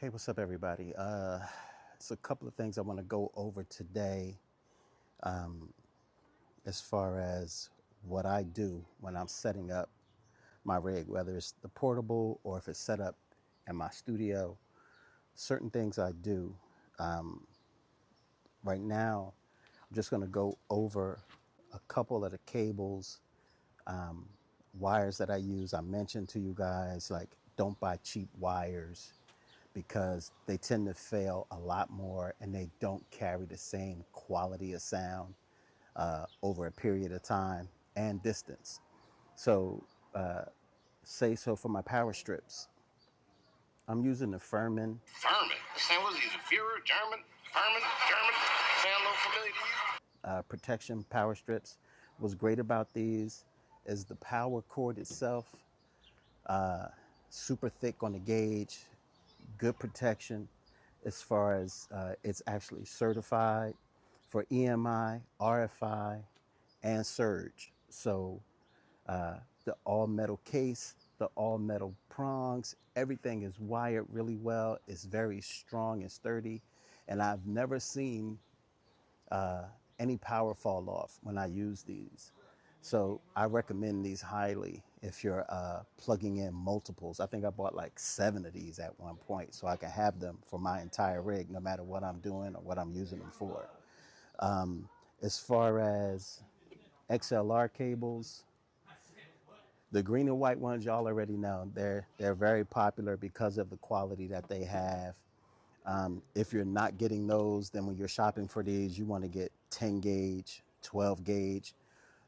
Hey, what's up, everybody? It's a couple of things I want to go over today as far as what I do when I'm setting up my rig, whether it's the portable or if it's set up in my studio. Certain things I do. Right now, I'm just going to go over a couple of the cables, wires that I use. I mentioned to you guys, like, don't buy cheap wires because they tend to fail a lot more and they don't carry the same quality of sound over a period of time and distance. So, say so for my power strips, I'm using the Furman. Furman? Sam, was he the Führer? German? Furman? German? Sound a little familiar to you? Protection power strips. What's great about these is the power cord itself, super thick on the gauge, good protection as far as it's actually certified for EMI, RFI, and surge. So the all metal case, the all metal prongs, everything is wired really well. It's very strong and sturdy. And I've never seen any power fall off when I use these. So I recommend these highly if you're plugging in multiples. I think I bought like 7 of these at one point so I can have them for my entire rig, no matter what I'm doing or what I'm using them for. As far as XLR cables, the green and white ones, y'all already know. They're very popular because of the quality that they have. If you're not getting those, then when you're shopping for these, you want to get 10 gauge, 12 gauge.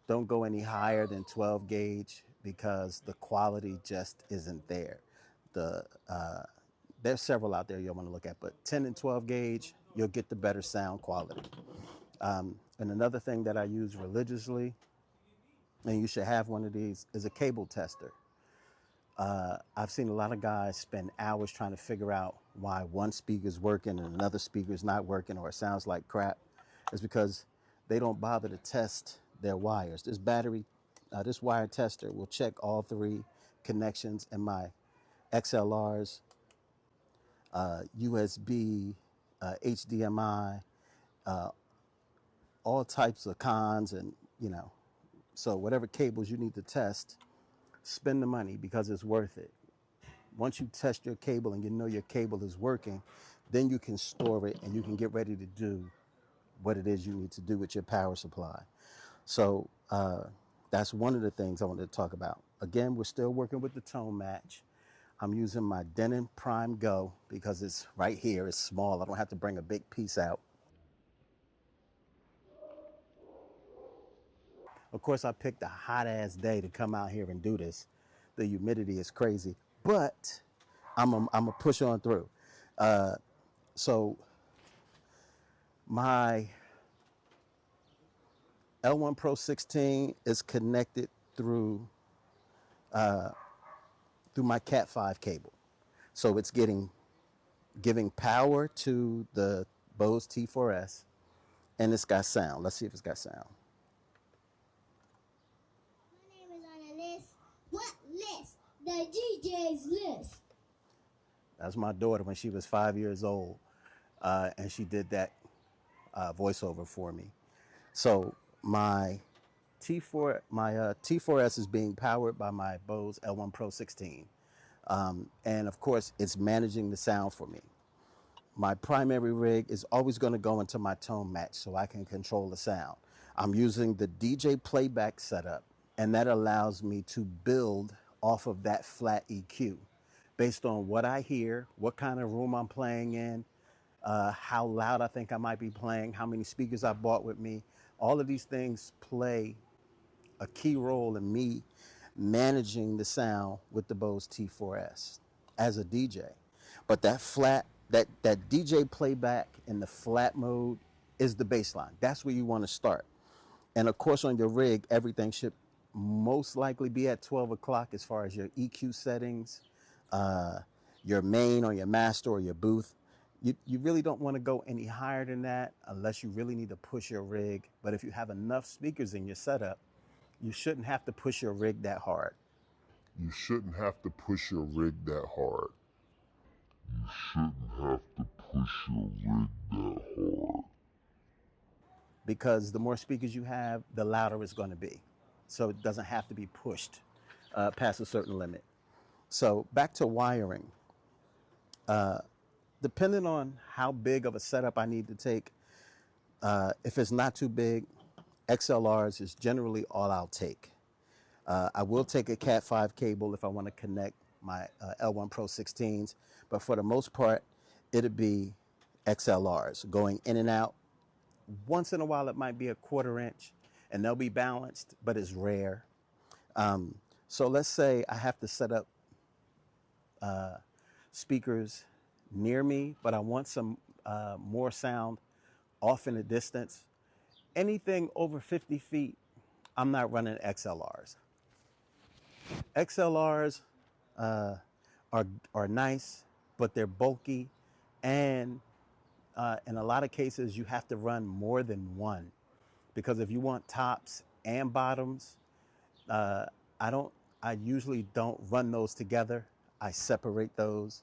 Don't go any higher than 12 gauge because the quality just isn't there. There's several out there you'll want to look at, but 10 and 12 gauge, you'll get the better sound quality. And another thing that I use religiously, and you should have one of these, is a cable tester. I've seen a lot of guys spend hours trying to figure out why one speaker's working and another speaker's not working, or it sounds like crap. It's because they don't bother to test their wires. This wire tester will check all 3 connections in my XLRs, USB, HDMI, all types of cons, and so whatever cables you need to test, spend the money because it's worth it. Once you test your cable and you know your cable is working, then you can store it and you can get ready to do what it is you need to do with your power supply. So that's one of the things I wanted to talk about. Again, we're still working with the tone match. I'm using my Denon Prime Go because it's right here. It's small. I don't have to bring a big piece out. Of course, I picked a hot ass day to come out here and do this. The humidity is crazy, but I'm a push on through. So my L1 Pro 16 is connected through my Cat 5 cable. So it's giving power to the Bose T4S, and it's got sound. Let's see if it's got sound. My name is on the list. What list? The DJ's list. That's my daughter when she was 5 years old, and she did that voiceover for me. So my T4S is being powered by my Bose L1 Pro 16. And of course, it's managing the sound for me. My primary rig is always going to go into my tone match so I can control the sound. I'm using the DJ playback setup, and that allows me to build off of that flat EQ based on what I hear, what kind of room I'm playing in, how loud I think I might be playing, how many speakers I bought with me. All of these things play a key role in me managing the sound with the Bose T4S as a DJ. But that DJ playback in the flat mode is the baseline. That's where you want to start. And of course, on your rig, everything should most likely be at 12 o'clock as far as your EQ settings, your main or your master or your booth. You really don't want to go any higher than that unless you really need to push your rig. But if you have enough speakers in your setup, you shouldn't have to push your rig that hard. You shouldn't have to push your rig that hard. You shouldn't have to push your rig that hard. Because the more speakers you have, the louder it's going to be. So it doesn't have to be pushed past a certain limit. So back to wiring. Depending on how big of a setup I need to take, if it's not too big, XLRs is generally all I'll take. I will take a Cat 5 cable if I want to connect my L1 Pro 16s, but for the most part, it'd be XLRs going in and out. Once in a while, it might be a 1/4 inch, and they'll be balanced, but it's rare. So let's say I have to set up speakers near me, but I want some more sound off in the distance. Anything over 50 feet, I'm not running XLRs. XLRs are nice, but they're bulky, and in a lot of cases, you have to run more than one, because if you want tops and bottoms, I usually don't run those together. I separate those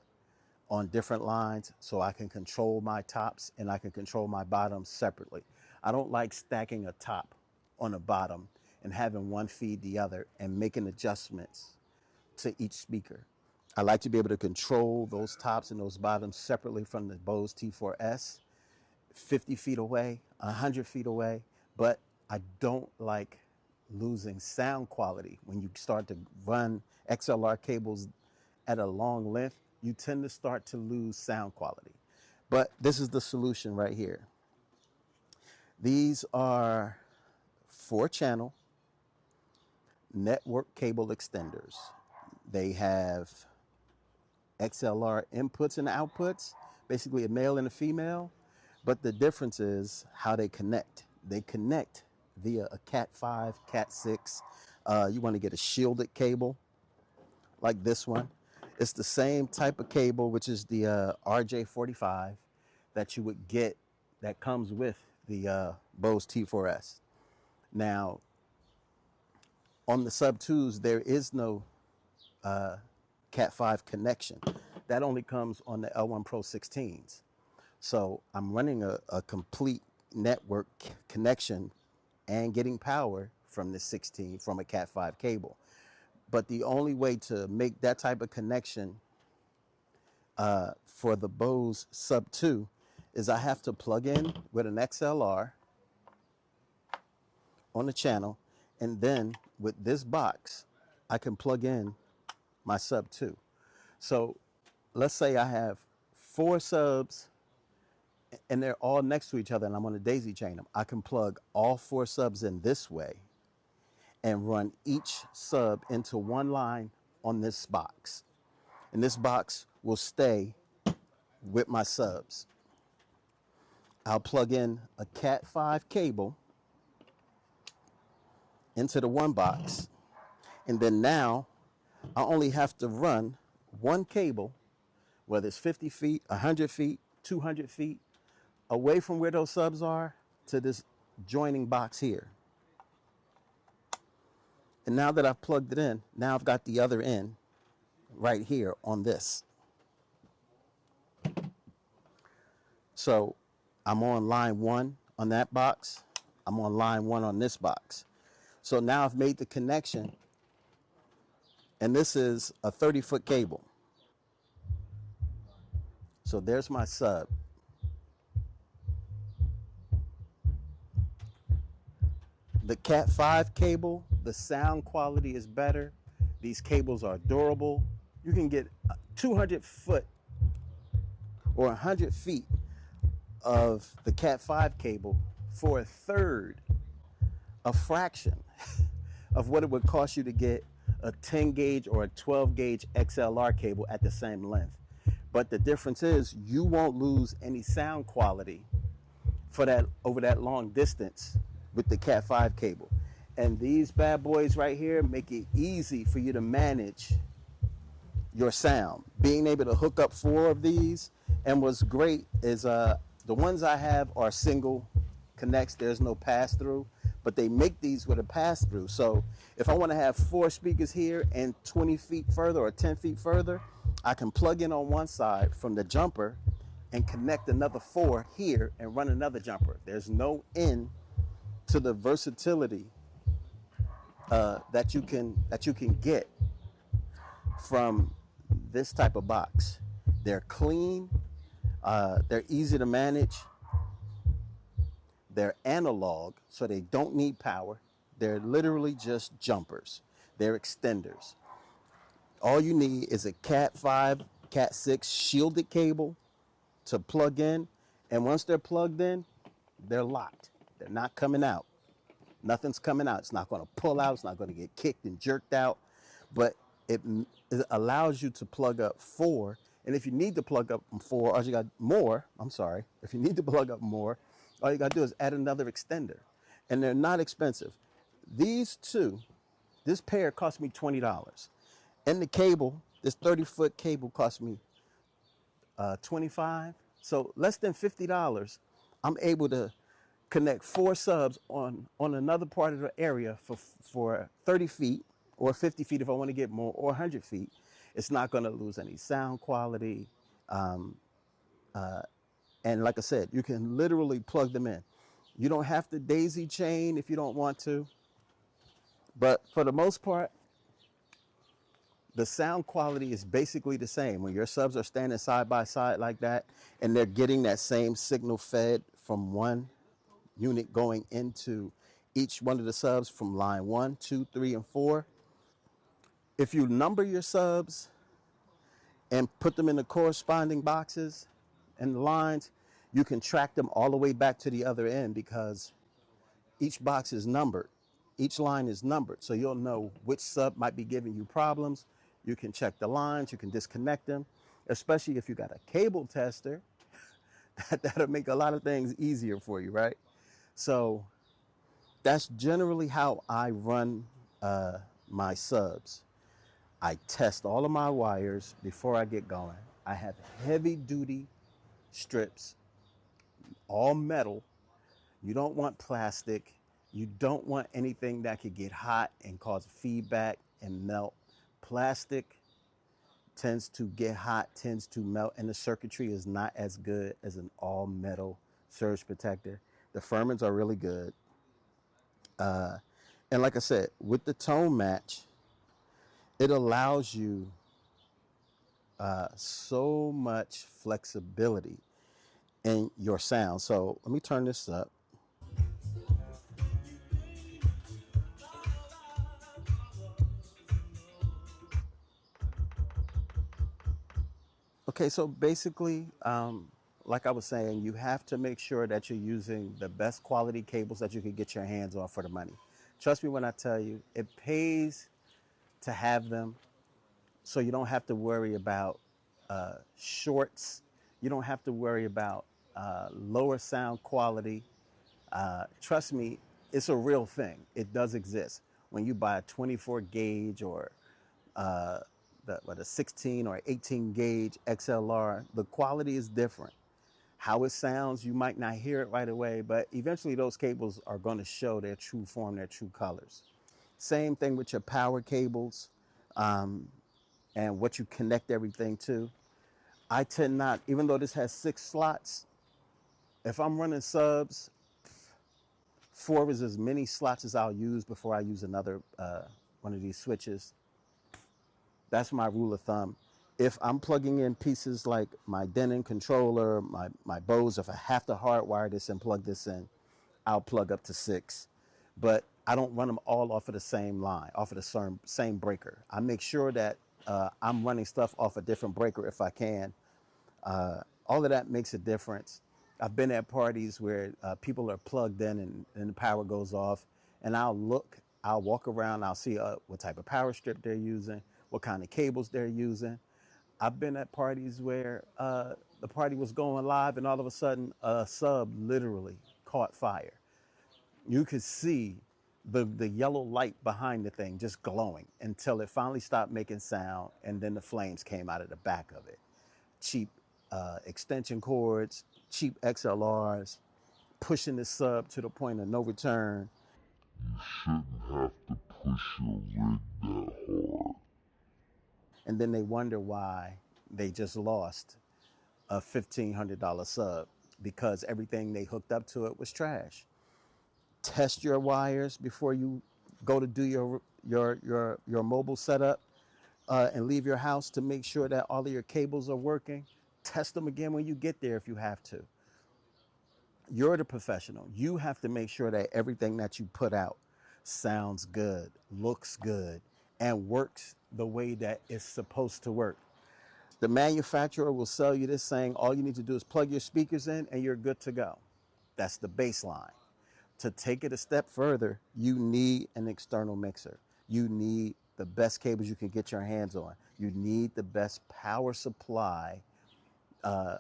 on different lines so I can control my tops and I can control my bottoms separately. I don't like stacking a top on a bottom and having one feed the other and making adjustments to each speaker. I like to be able to control those tops and those bottoms separately from the Bose T4S, 50 feet away, 100 feet away, but I don't like losing sound quality. When you start to run XLR cables at a long length, you tend to start to lose sound quality. But this is the solution right here. These are 4-channel network cable extenders. They have XLR inputs and outputs, basically a male and a female, but the difference is how they connect. They connect via a Cat 5, Cat 6. You want to get a shielded cable like this one. It's the same type of cable, which is the RJ45 that you would get that comes with the Bose T4S. Now, on the Sub 2s, there is no Cat 5 connection. That only comes on the L1 Pro 16s. So I'm running a complete network connection and getting power from the 16 from a Cat 5 cable. But the only way to make that type of connection for the Bose Sub 2 is I have to plug in with an XLR on the channel, and then with this box, I can plug in my Sub 2. So let's say I have 4 subs and they're all next to each other and I'm going to daisy chain them. I can plug all 4 subs in this way and run each sub into one line on this box. And this box will stay with my subs. I'll plug in a Cat 5 cable into the one box, and then now I only have to run one cable, whether it's 50 feet, 100 feet, 200 feet, away from where those subs are to this joining box here. And now that I've plugged it in, now I've got the other end right here on this. So I'm on line 1 on that box. I'm on line 1 on this box. So now I've made the connection, and this is a 30-foot cable. So there's my sub. The Cat 5 cable, the sound quality is better. These cables are durable. You can get 200 foot or 100 feet of the Cat 5 cable for a third, a fraction of what it would cost you to get a 10 gauge or a 12 gauge XLR cable at the same length. But the difference is you won't lose any sound quality for that over that long distance with the Cat 5 cable. And these bad boys right here make it easy for you to manage your sound. Being able to hook up 4 of these, and what's great is the ones I have are single connects. There's no pass through, but they make these with a pass through. So if I want to have 4 speakers here and 20 feet further or 10 feet further, I can plug in on one side from the jumper and connect another 4 here and run another jumper. There's no end to the versatility that you can get from this type of box. They're clean, they're easy to manage, they're analog, so they don't need power. They're literally just jumpers. They're extenders. All you need is a Cat 5, Cat 6 shielded cable to plug in, and once they're plugged in, they're locked. They're not coming out. Nothing's coming out. It's not going to pull out. It's not going to get kicked and jerked out. But it allows you to plug up 4. And if you need to plug up 4, or you got more, I'm sorry. If you need to plug up more, all you got to do is add another extender. And they're not expensive. These two, this pair cost me $20. And the cable, this 30-foot cable cost me 25. So less than $50, I'm able to connect 4 subs on another part of the area for 30 feet or 50 feet if I want to get more, or 100 feet. It's not going to lose any sound quality. And like I said, you can literally plug them in. You don't have to daisy chain if you don't want to. But for the most part, the sound quality is basically the same. When your subs are standing side by side like that, and they're getting that same signal fed from one unit going into each one of the subs from line 1, 2, 3, and 4. If you number your subs and put them in the corresponding boxes and the lines, you can track them all the way back to the other end because each box is numbered. Each line is numbered, so you'll know which sub might be giving you problems. You can check the lines, you can disconnect them, especially if you got a cable tester. That'll make a lot of things easier for you, right? So that's generally how I run my subs. I test all of my wires before I get going. I have heavy duty strips, all metal. You don't want plastic. You don't want anything that could get hot and cause feedback and melt. Plastic tends to get hot, tends to melt, and the circuitry is not as good as an all metal surge protector. The Furmans are really good. And like I said, with the tone match, it allows you so much flexibility in your sound. So let me turn this up. Okay, so basically, like I was saying, you have to make sure that you're using the best quality cables that you can get your hands on for the money. Trust me when I tell you, it pays to have them so you don't have to worry about shorts. You don't have to worry about lower sound quality. Trust me, it's a real thing. It does exist. When you buy a 24 gauge or a 16 or 18 gauge XLR, the quality is different. How it sounds, you might not hear it right away, but eventually those cables are going to show their true form, their true colors. Same thing with your power cables and what you connect everything to. I tend not, even though this has 6 slots, if I'm running subs, 4 is as many slots as I'll use before I use another one of these switches. That's my rule of thumb. If I'm plugging in pieces like my Denon controller, my Bose, if I have to hardwire this and plug this in, I'll plug up to 6. But I don't run them all off of the same line, off of the same breaker. I make sure that I'm running stuff off a different breaker if I can. All of that makes a difference. I've been at parties where people are plugged in and the power goes off, and I'll walk around, I'll see what type of power strip they're using, what kind of cables they're using. I've been at parties where the party was going live and all of a sudden a sub literally caught fire. You could see the yellow light behind the thing just glowing until it finally stopped making sound, and then the flames came out of the back of it. Cheap extension cords, cheap XLRs, pushing the sub to the point of no return. You shouldn't have to push your rig that hard. And then they wonder why they just lost a $1,500 sub because everything they hooked up to it was trash. Test your wires before you go to do your mobile setup, and leave your house to make sure that all of your cables are working. Test them again when you get there if you have to. You're the professional. You have to make sure that everything that you put out sounds good, looks good, and works the way that it's supposed to work. The manufacturer will sell you this saying all you need to do is plug your speakers in and you're good to go. That's the baseline. To take it a step further, you need an external mixer. You need the best cables you can get your hands on. You need the best power supply, uh,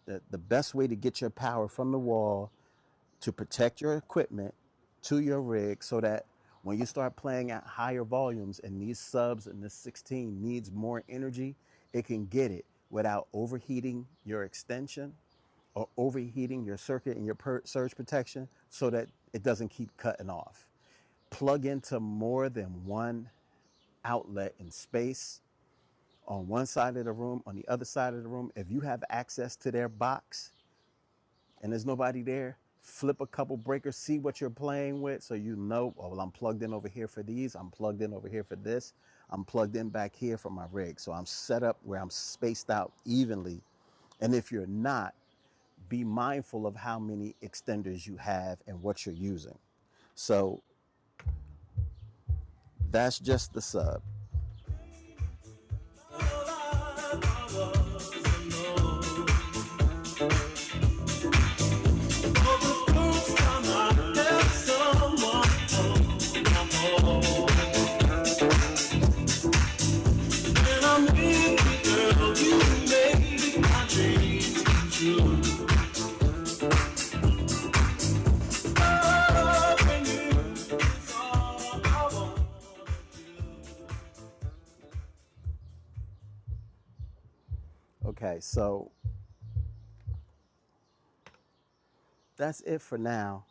the best way to get your power from the wall to protect your equipment to your rig so that when you start playing at higher volumes and these subs and this 16 needs more energy, it can get it without overheating your extension or overheating your circuit and your surge protection so that it doesn't keep cutting off. Plug into more than one outlet in space on one side of the room, on the other side of the room. If you have access to their box and there's nobody there, flip a couple breakers, see what you're playing with so you know, oh, well, I'm plugged in over here for these, I'm plugged in over here for this, I'm plugged in back here for my rig. So I'm set up where I'm spaced out evenly. And if you're not, be mindful of how many extenders you have and what you're using. So that's just the sub. Okay, so that's it for now.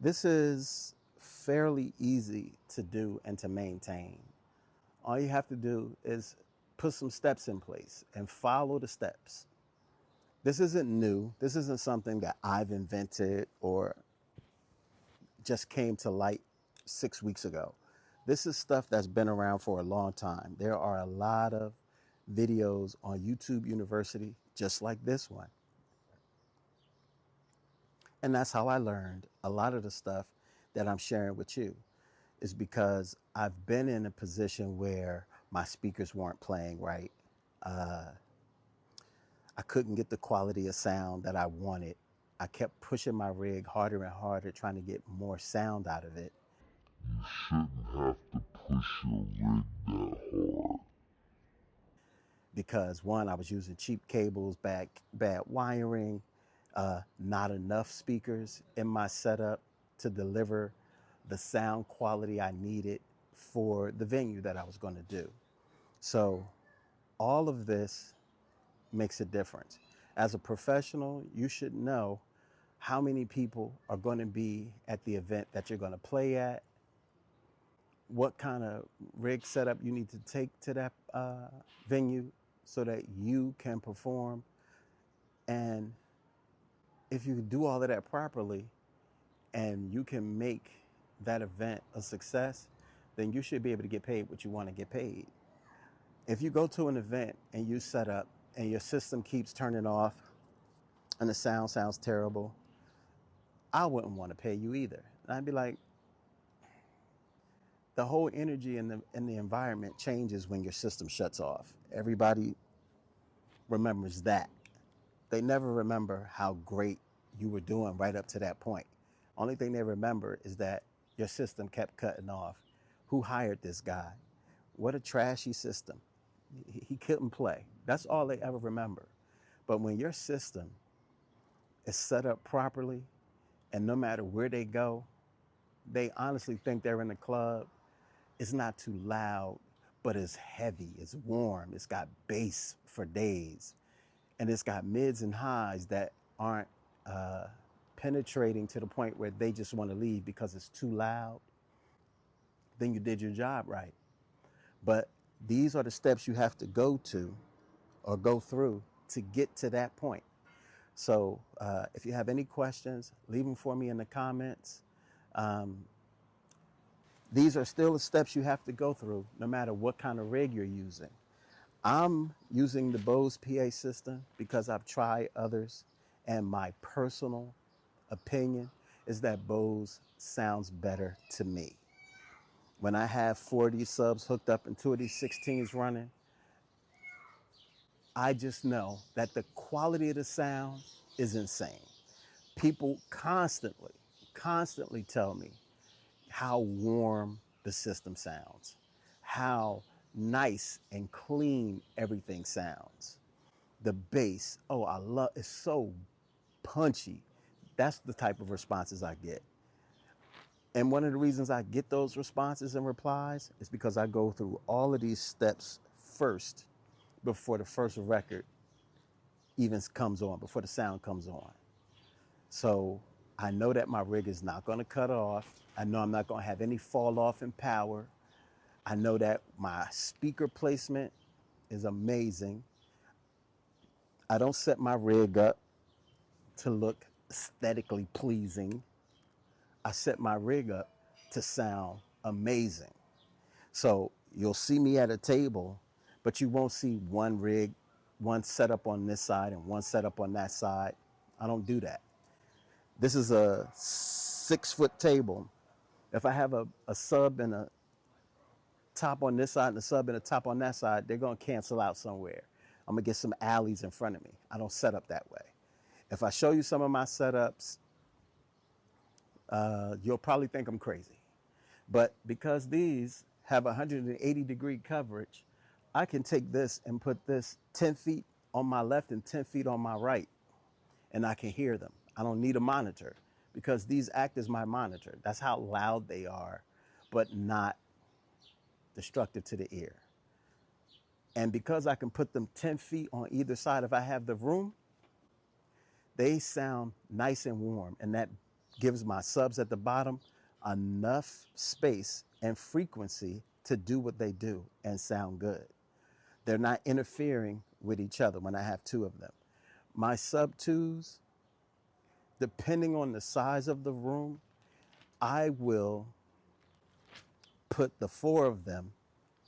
This is fairly easy to do and to maintain. All you have to do is put some steps in place and follow the steps. This isn't new. This isn't something that I've invented or just came to light 6 weeks ago. This is stuff that's been around for a long time. There are a lot of videos on YouTube University just like this one. And that's how I learned a lot of the stuff that I'm sharing with you, is because I've been in a position where my speakers weren't playing right. I couldn't get the quality of sound that I wanted. I kept pushing my rig harder and harder, trying to get more sound out of it. You shouldn't have to push your rig that hard. Because one, I was using cheap cables, bad wiring, not enough speakers in my setup to deliver the sound quality I needed for the venue that I was going to do. So all of this makes a difference. As a professional, you should know how many people are going to be at the event that you're going to play at, what kind of rig setup you need to take to that venue so that you can perform. And if you do all of that properly and you can make that event a success, then you should be able to get paid what you want to get paid. If you go to an event and you set up and your system keeps turning off and the sound sounds terrible, I wouldn't want to pay you either. And I'd be like, the whole energy in the environment changes when your system shuts off. Everybody remembers that. They never remember how great you were doing right up to that point. Only thing they remember is that your system kept cutting off. Who hired this guy? What a trashy system. He couldn't play. That's all they ever remember. But when your system is set up properly, and no matter where they go, they honestly think they're in the club. It's not too loud, but it's heavy, it's warm, it's got bass for days, and it's got mids and highs that aren't penetrating to the point where they just want to leave because it's too loud. Then you did your job right. But These are the steps you have to go to or go through to get to that point. So if you have any questions, leave them for me in the comments. Um, these are still the steps you have to go through no matter what kind of rig you're using. I'm using the Bose PA system because I've tried others, and my personal opinion is that Bose sounds better to me. When I have 4 of these subs hooked up and 2 of these 16s running, I just know that the quality of the sound is insane. People constantly tell me how warm the system sounds, how nice and clean everything sounds. The bass, oh, I love it's so punchy. That's the type of responses I get. And one of the reasons I get those responses and replies is because I go through all of these steps first before the first record even comes on, before the sound comes on. So I know that my rig is not going to cut off. I know I'm not going to have any fall off in power. I know that my speaker placement is amazing. I don't set my rig up to look aesthetically pleasing. I set my rig up to sound amazing. So you'll see me at a table, but you won't see one rig, one setup on this side and one setup on that side. I don't do that. This is a 6-foot table. If I have a sub and a top on this side and a sub and a top on that side, they're going to cancel out somewhere. I'm going to get some alleys in front of me. I don't set up that way. If I show you some of my setups, you'll probably think I'm crazy. But because these have 180-degree coverage, I can take this and put this 10 feet on my left and 10 feet on my right, and I can hear them. I don't need a monitor because these act as my monitor. That's how loud they are, but not destructive to the ear. And because I can put them 10 feet on either side if I have the room, they sound nice and warm. And that gives my subs at the bottom enough space and frequency to do what they do and sound good. They're not interfering with each other when I have 2 of them. My sub 2s, depending on the size of the room, I will put the 4 of them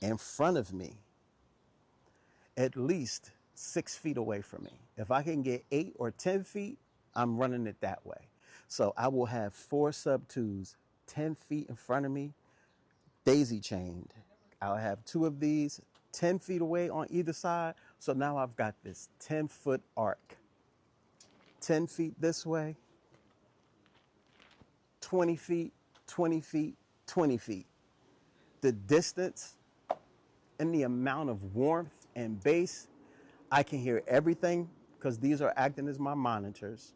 in front of me, at least 6 feet away from me. If I can get 8 or 10 feet, I'm running it that way. So I will have 4 sub 2s 10 feet in front of me, daisy chained. I'll have 2 of these 10 feet away on either side. So now I've got this 10-foot arc. 10 feet this way, 20 feet, 20 feet, 20 feet. The distance and the amount of warmth and bass, I can hear everything because these are acting as my monitors.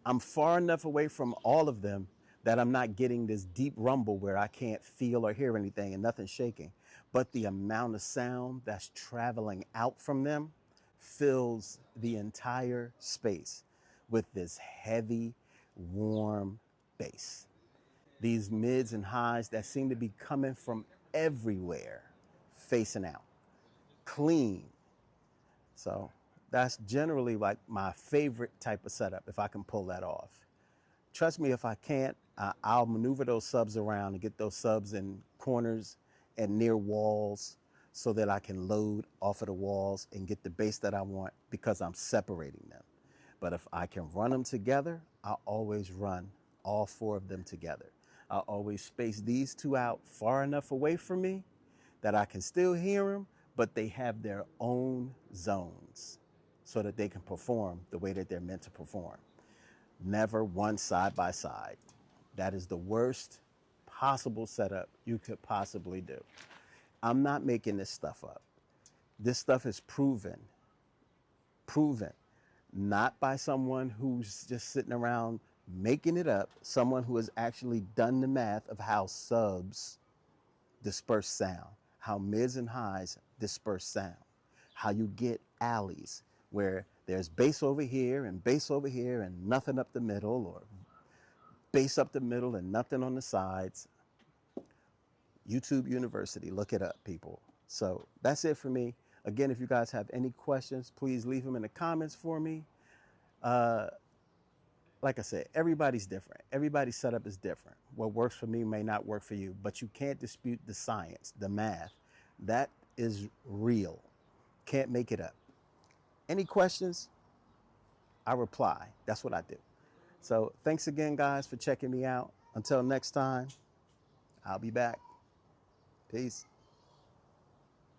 I'm far enough away from all of them that I'm not getting this deep rumble where I can't feel or hear anything and nothing's shaking. But the amount of sound that's traveling out from them fills the entire space with this heavy, warm bass. These mids and highs that seem to be coming from everywhere, facing out, clean. So that's generally like my favorite type of setup if I can pull that off. Trust me, if I can't, I'll maneuver those subs around and get those subs in corners and near walls so that I can load off of the walls and get the bass that I want because I'm separating them. But if I can run them together, I'll always run all 4 of them together. I'll always space these 2 out far enough away from me that I can still hear them, but they have their own zones so that they can perform the way that they're meant to perform. Never one side by side. That is the worst possible setup you could possibly do. I'm not making this stuff up. This stuff is proven, not by someone who's just sitting around making it up, someone who has actually done the math of how subs disperse sound, how mids and highs disperse sound, how you get alleys where there's bass over here and nothing up the middle, or bass up the middle and nothing on the sides. YouTube University, look it up, people. So that's it for me. Again, if you guys have any questions, please leave them in the comments for me. Uh, like I said, everybody's different. Everybody's setup is different. What works for me may not work for you, but you can't dispute the science, the math. That is real. Can't make it up. Any questions? I reply. That's what I do. So thanks again, guys, for checking me out. Until next time, I'll be back. Peace.